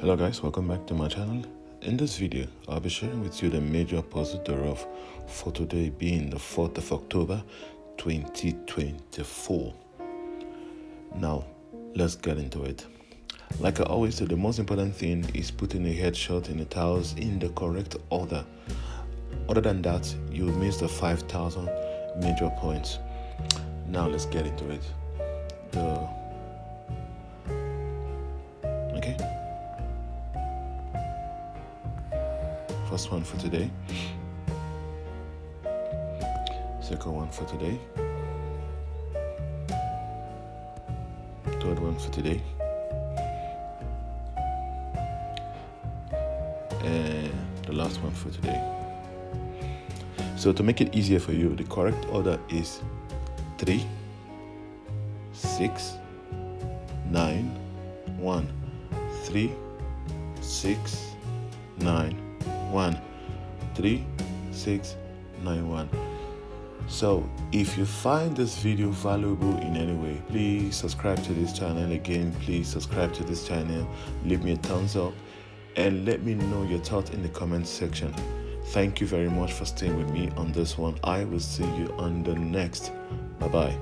Hello guys, welcome back to my channel. In this video, I'll be sharing with you the major puzzle Durov for today being the 4th of October 2024. Now, let's get into it. Like I always say, the most important thing is putting a headshot in the tiles in the correct order. Other than that, you'll miss the 5,000 major points. Now let's get into it. Okay. First one for today, second one for today, third one for today, and the last one for today. So to make it easier for you, the correct order is 3, 6, 9, 1. 3, 6, 9, 1. 3, 6, 9, 1. So if you find this video valuable in any way, please subscribe to this channel. Again, please subscribe to this channel, leave me a thumbs up, and let me know your thoughts in the comment section. Thank you very much for staying with me on this one. I will see you on the next. Bye bye.